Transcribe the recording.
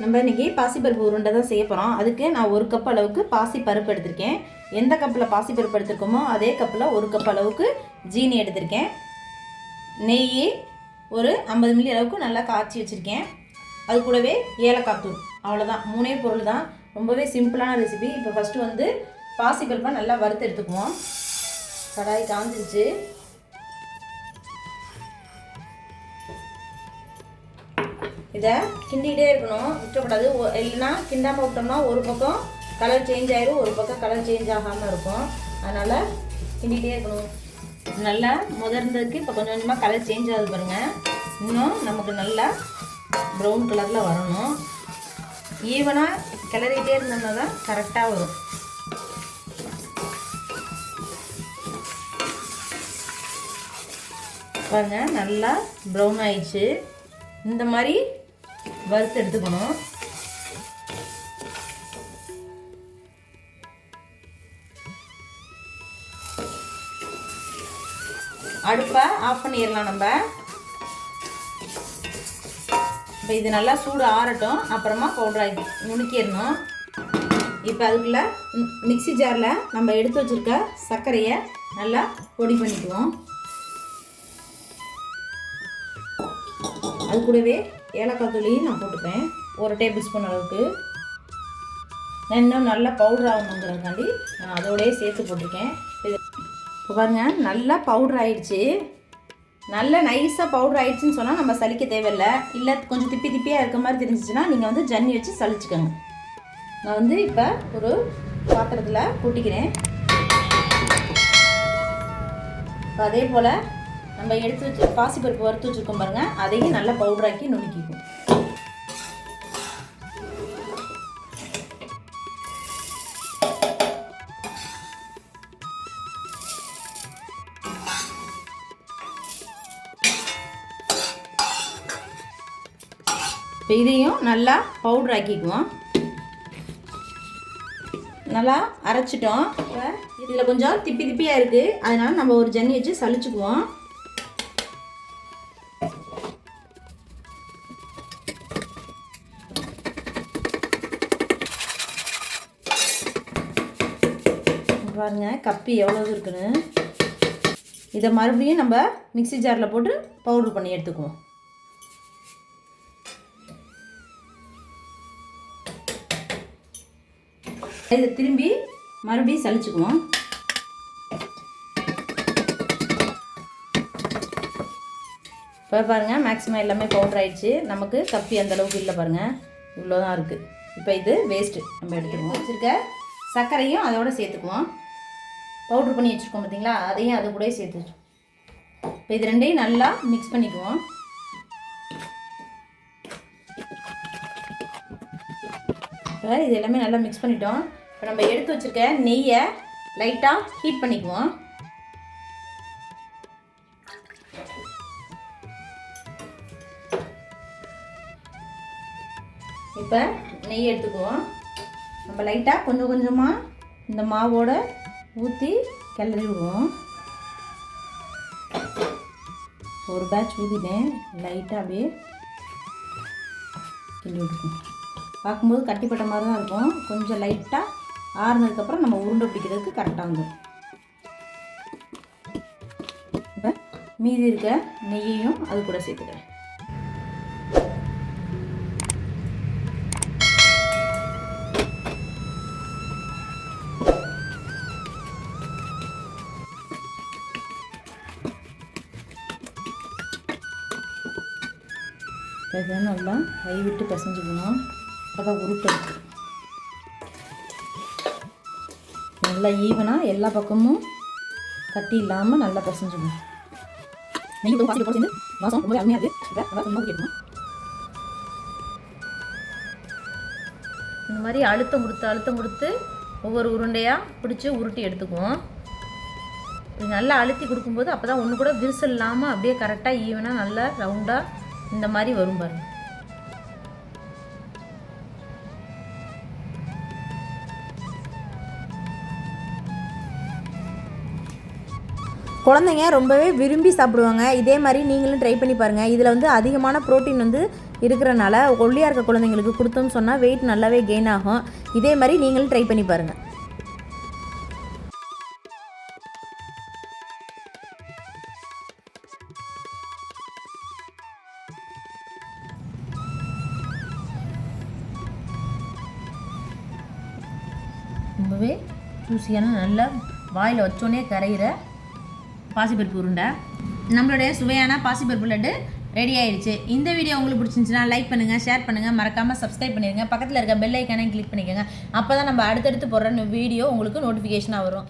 நம்ம இன்றைக்கி பாசிப்பருப்பு உருண்டை தான் செய்ய போகிறோம். அதுக்கு நான் 1 கப் அளவுக்கு பாசிப்பருப்பு எடுத்திருக்கேன். எந்த கப்பில் பாசிப்பருப்பு எடுத்திருக்கோமோ அதே கப்பில் 1 கப் அளவுக்கு ஜீனி எடுத்திருக்கேன். நெய் ஒரு 50 மில்லி அளவுக்கு நல்லா காய்ச்சி வச்சுருக்கேன். அது கூடவே ஏலக்காய் தூள். அவ்வளோதான், 3 பொருள் தான். ரொம்பவே சிம்பிளான ரெசிபி. இப்போ ஃபஸ்ட்டு வந்து பாசிப்பருப்பை நல்லா வறுத்து எடுத்துக்குவோம். கடாய் காஞ்சிருச்சு. இதை கிண்டிகிட்டே இருக்கணும், விட்டக்கூடாது. இல்லைன்னா கிண்டாமல் விட்டோம்னா ஒரு பக்கம் கலர் சேஞ்ச் ஆகிடும், ஒரு பக்கம் கலர் சேஞ்ச் ஆகாமல் இருக்கும். அதனால் கிண்டிகிட்டே இருக்கணும். நல்லா முதர்ந்ததுக்கு இப்போ கொஞ்சம் கொஞ்சமாக கலர் சேஞ்ச் ஆகுது பாருங்கள். இன்னும் நமக்கு நல்லா ப்ரௌன் கலரில் வரணும். ஈவனாக கிளறிகிட்டே இருந்தோம்னா தான் கரெக்டாக வரும். பாருங்கள், நல்லா ப்ரௌன் ஆயிடுச்சு. இந்த மாதிரி வறுத்து எடுத்துக்கணும். அடுப்பை ஆஃப் பண்ணிடலாம் நம்ம. இப்போ இது நல்லா சூடு ஆறட்டும், அப்புறமா பவுடர் நுணுக்கிடணும். இப்போ அதுக்குள்ளே மிக்ஸி ஜாரில் நம்ம எடுத்து வச்சுருக்க சர்க்கரையை நல்லா பொடி பண்ணிக்குவோம். அது கூடவே ஏலக்காய் தூளையும் நான் போட்டுப்பேன், 1 டேபிள் ஸ்பூன் அளவுக்கு. நான் இன்னும் நல்லா பவுடர் ஆகணுங்கிறதுக்காண்டி நான் அதோடய சேர்த்து போட்டிருக்கேன். இப்போ பாருங்கள், நல்லா பவுடர் ஆகிடுச்சு. நல்லா நைஸாக பவுடர் ஆகிடுச்சின்னு சொன்னால் நம்ம சலிக்க தேவையில்லை. இல்லை கொஞ்சம் திப்பி திப்பியாக இருக்க மாதிரி தெரிஞ்சிச்சுன்னா நீங்கள் வந்து ஜன்னி வச்சு சலிச்சுக்கோங்க. நான் வந்து இப்போ ஒரு பாத்திரத்தில் கொட்டிக்கிறேன். இப்போ அதே போல் நம்ம எடுத்து வச்சு பாசிப்பருப்பு வறுத்து வச்சுருக்கோம் பாருங்கள், அதையும் நல்லா பவுடராக்கி நுணுக்கிக்கும். இப்போ இதையும் நல்லா பவுடர் ஆக்கிக்குவோம். நல்லா அரைச்சிட்டோம். இப்போ இதில் கொஞ்சம் திப்பி திப்பியாக இருக்குது, அதனால் நம்ம ஒரு ஜன்னி வச்சு சலிச்சுக்குவோம். பாருங்க கப்பி எவ்வளவு இருக்குன்னு. இதை மறுபடியும் நம்ம மிக்ஸி ஜாரில் போட்டு பவுடர் பண்ணி எடுத்துக்குவோம். இதை திரும்பி மறுபடியும் சலிச்சுக்குவோம். இப்போ பாருங்கள், மேக்ஸிமம் எல்லாமே பவுடர் ஆகிடுச்சு. நமக்கு கப்பி அந்தளவுக்கு இல்லை பாருங்கள், இவ்வளோ தான் இருக்குது. இப்போ இது வேஸ்ட்டு, நம்ம எடுத்துக்குவோம். வச்சுருக்க சர்க்கரையும் அதோடு சேர்த்துக்குவோம். பவுட்ரு பண்ணி வச்சுருக்கோம் பார்த்தீங்களா, அதையும் அது கூட சேர்த்து வச்சோம். இப்போ இது ரெண்டையும் நல்லா மிக்ஸ் பண்ணிக்குவோம். இப்போ இது எல்லாமே நல்லா மிக்ஸ் பண்ணிட்டோம். இப்போ நம்ம எடுத்து வச்சுருக்க நெய்யை லைட்டாக ஹீட் பண்ணிக்குவோம். இப்போ நெய் எடுத்துக்குவோம். நம்ம லைட்டாக கொஞ்சம் கொஞ்சமாக இந்த மாவோட ஊற்றி கிளறி விடுவோம். ஒரு பேட்ச் ஊற்றிட்டேன், லைட்டாக அப்படியே கிண்டி விட்டுக்குவோம். பார்க்கும்போது கட்டிப்பட்ட மாதிரி தான் இருக்கும். கொஞ்சம் லைட்டாக ஆறுனதுக்கப்புறம் நம்ம உருண்டை பிடிக்கிறதுக்கு கரெக்டாக வந்துடும். இப்போ மீதி இருக்க நெய்யையும் அது கூட சேர்த்துக்கிறேன். இதை நல்லா கை விட்டு பிசைஞ்சுக்கணும். அப்போ தான் உருட்டு இருக்குது. நல்லா ஈவனாக எல்லா பக்கமும் கட்டி இல்லாமல் நல்லா பிசைஞ்சுக்கணும். நெய் பாசி போட்டு சேர்ந்து வாசம் ரொம்ப அருமையாக இருக்குது. இதை நல்லா ரொம்ப கேட்கணும். இந்த மாதிரி அழுத்தம் கொடுத்து ஒவ்வொரு உருண்டையாக பிடிச்சி உருட்டி எடுத்துக்குவோம். நல்லா அழுத்தி கொடுக்கும்போது அப்போ தான் ஒன்று கூட விரிசல் இல்லாமல் அப்படியே கரெக்டாக ஈவனாக நல்லா ரவுண்டாக இந்த மாதிரி வரும் பாருங்க. குழந்தைங்க ரொம்பவே விரும்பி சாப்பிடுவாங்க. இதே மாதிரி நீங்களும் ட்ரை பண்ணி பாருங்கள். இதில் வந்து அதிகமான ப்ரோட்டீன் வந்து இருக்கிறனால ஒல்லியாக இருக்க குழந்தைங்களுக்கு கொடுத்தோம்னு சொன்னால் வெயிட் நல்லாவே கெயின் ஆகும். இதே மாதிரி நீங்களும் ட்ரை பண்ணி பாருங்கள். ரொம்பவே ஜூஸியான நல்லா வாயில் வச்சோடனே கரைகிற பாசிப்பருப்பு உருண்டை, நம்மளுடைய சுவையான பாசிப்பருப்பு லட்டு ரெடி ஆயிடுச்சு. இந்த வீடியோ உங்களுக்கு பிடிச்சிருந்துச்சுன்னா லைக் பண்ணுங்கள், ஷேர் பண்ணுங்கள், மறக்காமல் சப்ஸ்கிரைப் பண்ணிடுங்க. பக்கத்தில் இருக்க பெல் ஐக்கானே கிளிக் பண்ணிக்கோங்க. அப்போ தான் நம்ம அடுத்தடுத்து போடுற வீடியோ உங்களுக்கு நோட்டிஃபிகேஷனாக வரும்.